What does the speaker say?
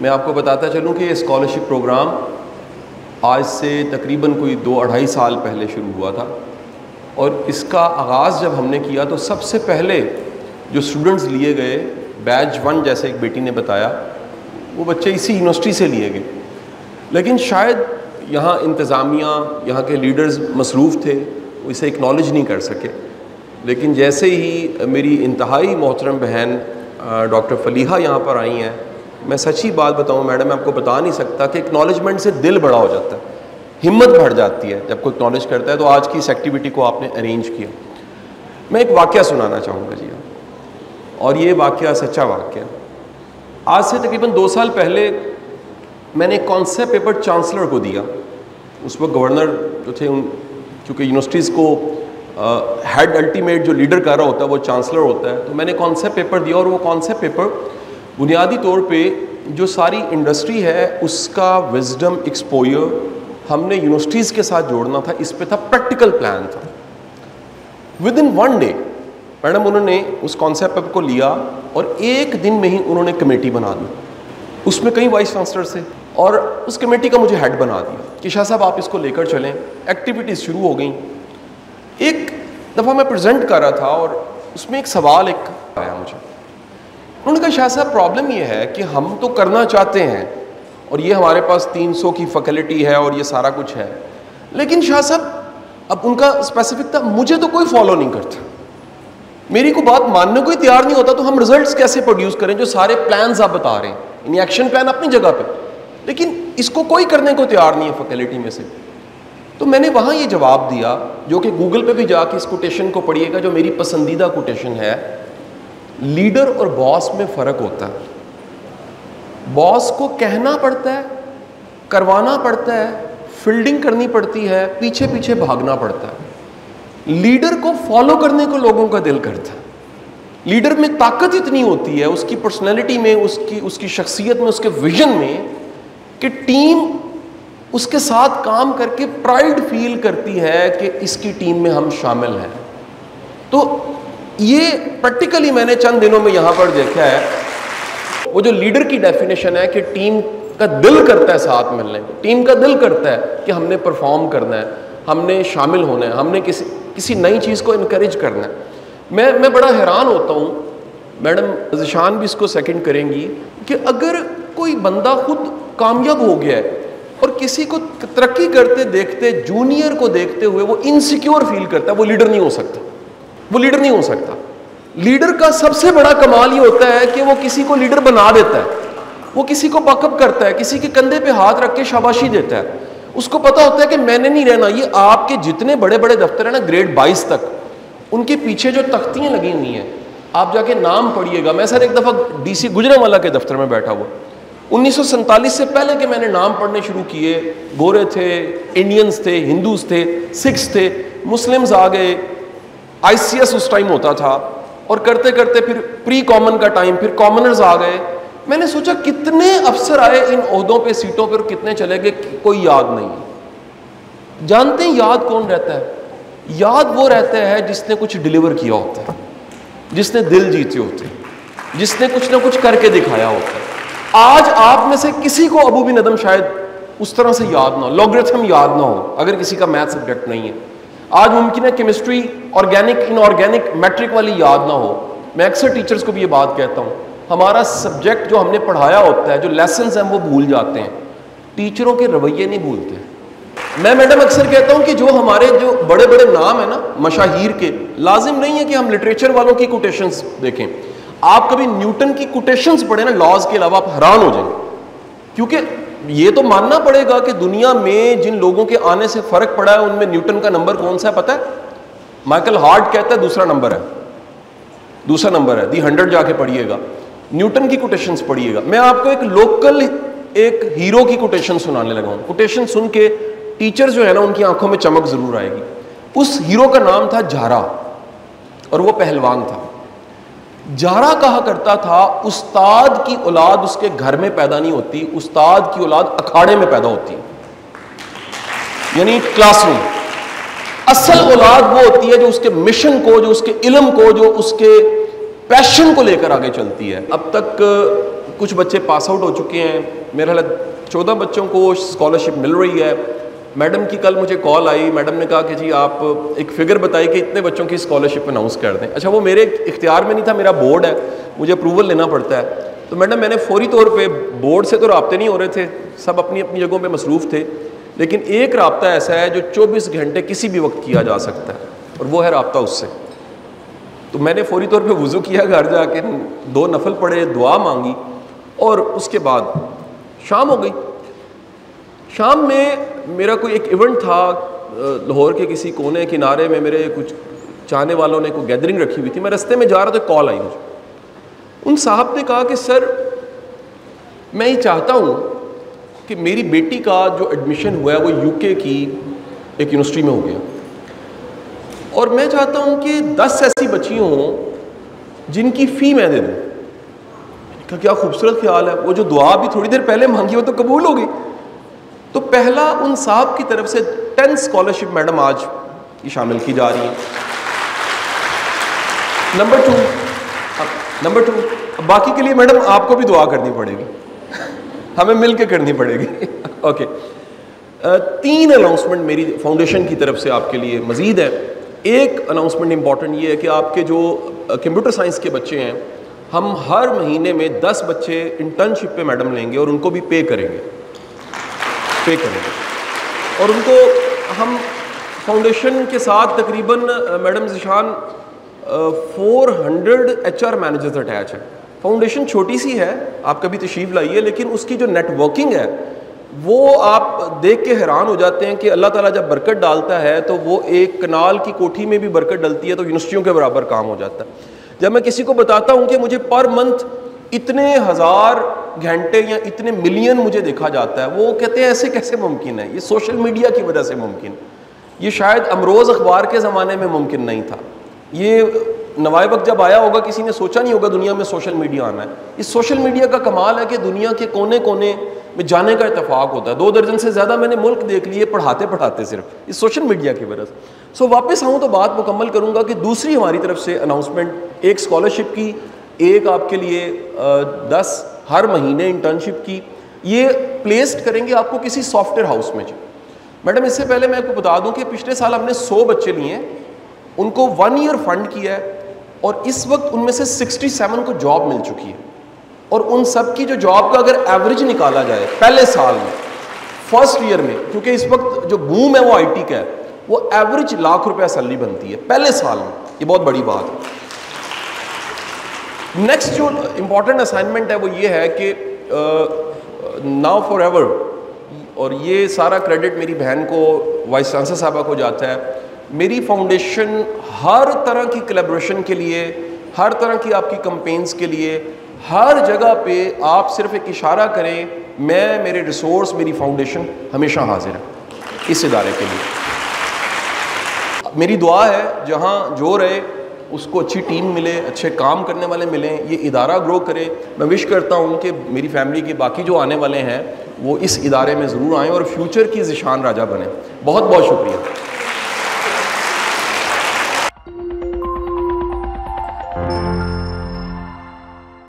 میں آپ کو بتاتا چلوں کہ یہ اسکالرشپ پروگرام آج سے تقریباً کوئی 2-2.5 سال پہلے شروع ہوا تھا، اور اس کا آغاز جب ہم نے کیا تو سب سے پہلے جو اسٹوڈنٹس لیے گئے بیچ 1، جیسے ایک بیٹی نے بتایا، وہ بچے اسی یونیورسٹی سے لیے گئے. لیکن شاید یہاں انتظامیہ، یہاں کے لیڈرز مصروف تھے، وہ اسے اکنالج نہیں کر سکے. لیکن جیسے ہی میری انتہائی محترم بہن ڈاکٹر فلیحہ یہاں پر آئی ہیں، میں سچی بات بتاؤں میڈم، میں آپ کو بتا نہیں سکتا کہ اکنالجمنٹ سے دل بڑا ہو جاتا ہے، ہمت بڑھ جاتی ہے جب کوئی اکنالج کرتا ہے. تو آج کی اس ایکٹیویٹی کو آپ نے ارینج کیا. میں ایک واقعہ سنانا چاہوں گا جی، اور یہ واقعہ سچا واقعہ. آج سے تقریباً 2 سال پہلے میں نے ایک کانسیپٹ پیپر چانسلر کو دیا. اس وقت گورنر جو تھے، چونکہ یونیورسٹیز کو ہیڈ الٹیمیٹ جو لیڈر کر رہا ہوتا ہے وہ چانسلر ہوتا ہے، تو میں نے کانسیپٹ پیپر دیا. اور وہ کانسیپٹ پیپر بنیادی طور پہ جو ساری انڈسٹری ہے اس کا وزڈم ایکسپوئر ہم نے یونیورسٹیز کے ساتھ جوڑنا تھا. اس پہ تھا، پریکٹیکل پلان تھا. ود ان 1 ڈے میڈم انہوں نے اس کانسیپٹ پیپر کو لیا اور 1 دن میں ہی انہوں نے کمیٹی بنا دی. اس میں کئی وائس چانسلر تھے، اور اس کمیٹی کا مجھے ہیڈ بنا دیا کہ شاہ صاحب آپ اس کو لے کر چلیں. ایکٹیویٹیز شروع ہو گئیں. ایک دفعہ میں پریزنٹ کر رہا تھا اور اس میں ایک سوال آیا مجھے. انہوں نے کہا شاہ صاحب پرابلم یہ ہے کہ ہم تو کرنا چاہتے ہیں، اور یہ ہمارے پاس 300 کی فیکلٹی ہے اور یہ سارا کچھ ہے، لیکن شاہ صاحب اب ان کا اسپیسیفک تھا، مجھے تو کوئی فالو نہیں کرتا، میری کو بات ماننے کو ہی تیار نہیں ہوتا، تو ہم ریزلٹس کیسے پروڈیوس کریں جو سارے پلانز آپ بتا رہے ہیں، یعنی ایکشن پلان اپنی جگہ پہ، لیکن اس کو کوئی کرنے کو تیار نہیں ہے فیکلٹی میں سے. تو میں نے وہاں یہ جواب دیا، جو کہ گوگل پہ بھی جا کے اس کوٹیشن کو پڑھیے گا، جو میری پسندیدہ کوٹیشن ہے. لیڈر اور باس میں فرق ہوتا ہے. باس کو کہنا پڑتا ہے، کروانا پڑتا ہے، فیلڈنگ کرنی پڑتی ہے، پیچھے پیچھے بھاگنا پڑتا ہے. لیڈر کو فالو کرنے کو لوگوں کا دل کرتا ہے. لیڈر میں طاقت اتنی ہوتی ہے، اس کی پرسنالٹی میں، اس کی شخصیت میں، اس کے ویژن میں، کہ ٹیم اس کے ساتھ کام کر کے پرائیڈ فیل کرتی ہے کہ اس کی ٹیم میں ہم شامل ہیں. تو یہ پریکٹیکلی میں نے چند دنوں میں یہاں پر دیکھا ہے. وہ جو لیڈر کی ڈیفینیشن ہے کہ ٹیم کا دل کرتا ہے ساتھ ملنے کو، ٹیم کا دل کرتا ہے کہ ہم نے پرفارم کرنا ہے، ہم نے شامل ہونا ہے، ہم نے کسی نئی چیز کو انکریج کرنا ہے. میں بڑا حیران ہوتا ہوں، میڈم ذیشان بھی اس کو سیکنڈ کریں گی، کہ اگر کوئی بندہ خود کامیاب ہو گیا ہے اور کسی کو ترقی کرتے دیکھتے، جونیئر کو دیکھتے ہوئے وہ انسیکیور فیل کرتا ہے، وہ لیڈر نہیں ہو سکتا. وہ لیڈر نہیں ہو سکتا. لیڈر کا سب سے بڑا کمال یہ ہوتا ہے کہ وہ کسی کو لیڈر بنا دیتا ہے، وہ کسی کو بیک اپ کرتا ہے، کسی کے کندھے پہ ہاتھ رکھ کے شاباشی دیتا ہے. اس کو پتا ہوتا ہے کہ میں نے نہیں رہنا. یہ آپ کے جتنے بڑے بڑے دفتر ہیں نا، گریڈ 22 تک، ان کے پیچھے جو تختیاں لگی ہوئی ہیں، آپ جا کے نام پڑھیے گا. میں سر ایک دفعہ ڈی سی گجرانوالہ کے دفتر میں بیٹھا ہوا، 1947 سے پہلے کہ میں نے نام پڑھنے شروع کیے، گورے تھے، انڈینز تھے، ہندوز تھے، سکھس تھے، مسلمز آ گئے، آئی سی ایس اس ٹائم ہوتا تھا، اور کرتے کرتے پھر پری کامن کا ٹائم، پھر کامنرز آ گئے. میں نے سوچا کتنے افسر آئے ان عہدوں پہ، سیٹوں پہ، اور کتنے چلے گئے، کوئی یاد نہیں. جانتے ہیں یاد کون رہتا ہے؟ یاد وہ رہتا ہے جس نے کچھ ڈیلیور کیا ہوتا ہے، جس نے دل جیتے ہوتے ہیں، جس نے کچھ نہ کچھ کر کے دکھایا ہوتا ہے. آج آپ میں سے کسی کو ابو بن ادم شاید اس طرح سے یاد نہ ہو، لوگرتھم یاد نہ ہو، اگر کسی کا میتھ سبجیکٹ نہیں ہے. آج ممکن ہے کیمسٹری، آرگینک، ان آرگینک، میٹرک والی یاد نہ ہو. میں اکثر ٹیچرز کو بھی یہ بات کہتا ہوں، ہمارا سبجیکٹ جو ہم نے پڑھایا ہوتا ہے، جو لیسنز ہیں وہ بھول جاتے ہیں، ٹیچروں کے رویے نہیں بھولتے. میں میڈم اکثر کہتا ہوں کہ جو ہمارے جو بڑے بڑے نام ہیں نا مشاہیر کے، لازم نہیں ہے کہ ہم لٹریچر والوں کی کوٹیشنز دیکھیں. آپ کبھی نیوٹن کی کوٹیشنز پڑھیں نا لاز کے علاوہ، آپ حیران ہو جائیں. کیونکہ یہ تو ماننا پڑے گا کہ دنیا میں جن لوگوں کے آنے سے فرق پڑا ہے ان میں نیوٹن کا نمبر کون سا ہے پتہ ہے؟ مائیکل ہارٹ کہتا ہے دوسرا نمبر ہے، دوسرا نمبر ہے. دی 100 جا کے پڑھیے گا، نیوٹن کی کوٹیشنز پڑھیے گا. میں آپ کو ایک لوکل ایک ہیرو کی کوٹیشن سنانے لگا ہوں. کوٹیشن سن کے ٹیچر جو ہے نا ان کی آنکھوں میں چمک ضرور آئے گی. اس ہیرو کا نام تھا جارا، اور وہ پہلوان تھا. جارا کہا کرتا تھا استاد کی اولاد اس کے گھر میں پیدا نہیں ہوتی، استاد کی اولاد اکھاڑے میں پیدا ہوتی ہے، یعنی کلاس روم. اصل اولاد وہ ہوتی ہے جو اس کے مشن کو، جو اس کے علم کو، جو اس کے پیشن کو لے کر آگے چلتی ہے. اب تک کچھ بچے پاس آؤٹ ہو چکے ہیں، میرا خیال 14 بچوں کو اسکالرشپ مل رہی ہے. میڈم کی کل مجھے کال آئی، میڈم نے کہا کہ جی آپ ایک فگر بتائی کہ اتنے بچوں کی اسکالرشپ اناؤنس کر دیں. اچھا وہ میرے اختیار میں نہیں تھا، میرا بورڈ ہے، مجھے اپروول لینا پڑتا ہے. تو میڈم میں نے فوری طور پہ، بورڈ سے تو رابطے نہیں ہو رہے تھے، سب اپنی اپنی جگہوں پہ مصروف تھے، لیکن ایک رابطہ ایسا ہے جو 24 گھنٹے کسی بھی وقت کیا جا سکتا ہے، اور وہ ہے رابطہ اس سے. تو میں نے فوری طور پہ وضو کیا، گھر جا کے 2 نفل پڑھے، دعا مانگی، اور اس کے بعد شام ہو گئی. شام میں میرا کوئی ایک ایونٹ تھا لاہور کے کسی کونے کنارے میں، میرے کچھ چاہنے والوں نے کوئی گیدرنگ رکھی ہوئی تھی. میں رستے میں جا رہا تو کال آئی مجھے. ان صاحب نے کہا کہ سر میں یہ چاہتا ہوں کہ میری بیٹی کا جو ایڈمیشن ہوا ہے وہ UK کی ایک یونیورسٹی میں ہو گیا، اور میں چاہتا ہوں کہ 10 ایسی بچیاں ہوں جن کی فی میں دے دوں. کہ کیا خوبصورت خیال ہے، وہ جو دعا بھی تھوڑی دیر پہلے مانگی وہ تو قبول ہو گئی. تو پہلا ان صاحب کی طرف سے 10 اسکالرشپ میڈم آج شامل کی جا رہی ہیں. نمبر 2 باقی کے لیے میڈم آپ کو بھی دعا کرنی پڑے گی، ہمیں مل کے کرنی پڑے گی. اوکے 3 اناؤنسمنٹ میری فاؤنڈیشن کی طرف سے آپ کے لیے مزید ہے. ایک اناؤنسمنٹ امپورٹنٹ یہ ہے کہ آپ کے جو کمپیوٹر سائنس کے بچے ہیں، ہم ہر مہینے میں 10 بچے انٹرنشپ پہ میڈم لیں گے اور ان کو بھی پے کریں گے، اور ان کو ہم فاؤنڈیشن کے ساتھ تقریباً madam Zeeshan 400 HR managers attach ہیں. فاؤنڈیشن چھوٹی سی ہے، آپ کبھی تشریف لائیے، لیکن اس کی جو نیٹ ورکنگ ہے وہ آپ دیکھ کے حیران ہو جاتے ہیں کہ اللہ تعالیٰ جب برکت ڈالتا ہے تو وہ ایک کنال کی کوٹھی میں بھی برکت ڈلتی ہے تو یونیورسٹیوں کے برابر کام ہو جاتا ہے. جب میں کسی کو بتاتا ہوں کہ مجھے پر منتھ اتنے 1000 گھنٹے یا اتنے ملین مجھے دیکھا جاتا ہے، وہ کہتے ہیں ایسے کیسے ممکن ہے؟ یہ سوشل میڈیا کی وجہ سے ممکن، یہ شاید امروز اخبار کے زمانے میں ممکن نہیں تھا. یہ نوائے وقت جب آیا ہوگا کسی نے سوچا نہیں ہوگا دنیا میں سوشل میڈیا آنا ہے. اس سوشل میڈیا کا کمال ہے کہ دنیا کے کونے کونے میں جانے کا اتفاق ہوتا ہے. 2 درجن سے زیادہ میں نے ملک دیکھ لیے پڑھاتے صرف اس سوشل میڈیا کی وجہ سے. واپس آؤں تو بات مکمل کروں گا کہ دوسری ہماری طرف سے اناؤنسمنٹ، ایک اسکالرشپ کی، ایک آپ کے لیے 10 ہر مہینے انٹرنشپ کی. یہ پلیسڈ کریں گے آپ کو کسی سافٹ ویئر ہاؤس میں. میڈم اس سے پہلے میں آپ کو بتا دوں کہ پچھلے سال ہم نے 100 بچے لیے ہیں، ان کو 1 ایئر فنڈ کیا ہے، اور اس وقت ان میں سے 67 کو جاب مل چکی ہے. اور ان سب کی جو جاب کا اگر ایوریج نکالا جائے پہلے سال میں، فرسٹ ایئر میں، کیونکہ اس وقت جو بوم ہے وہ IT کا ہے، وہ ایوریج ₹1,00,000 سیلری بنتی ہے پہلے سال میں. یہ بہت بڑی بات ہے. نیکسٹ جو امپورٹنٹ اسائنمنٹ ہے وہ یہ ہے کہ ناؤ فار ایور، اور یہ سارا کریڈٹ میری بہن کو، وائس چانسلر صاحبہ کو جاتا ہے. میری فاؤنڈیشن ہر طرح کی کلیبریشن کے لیے، ہر طرح کی آپ کی کمپینز کے لیے، ہر جگہ پہ آپ صرف ایک اشارہ کریں، میں، میرے ریسورس، میری فاؤنڈیشن ہمیشہ حاضر ہے اس ادارے کے لیے. میری دعا ہے جہاں جو رہے اس کو اچھی ٹیم ملے، اچھے کام کرنے والے ملیں، یہ ادارہ گرو کرے. میں وش کرتا ہوں کہ میری فیملی کے باقی جو آنے والے ہیں وہ اس ادارے میں ضرور آئیں اور فیوچر کی ذیشان راجہ بنیں. بہت بہت شکریہ.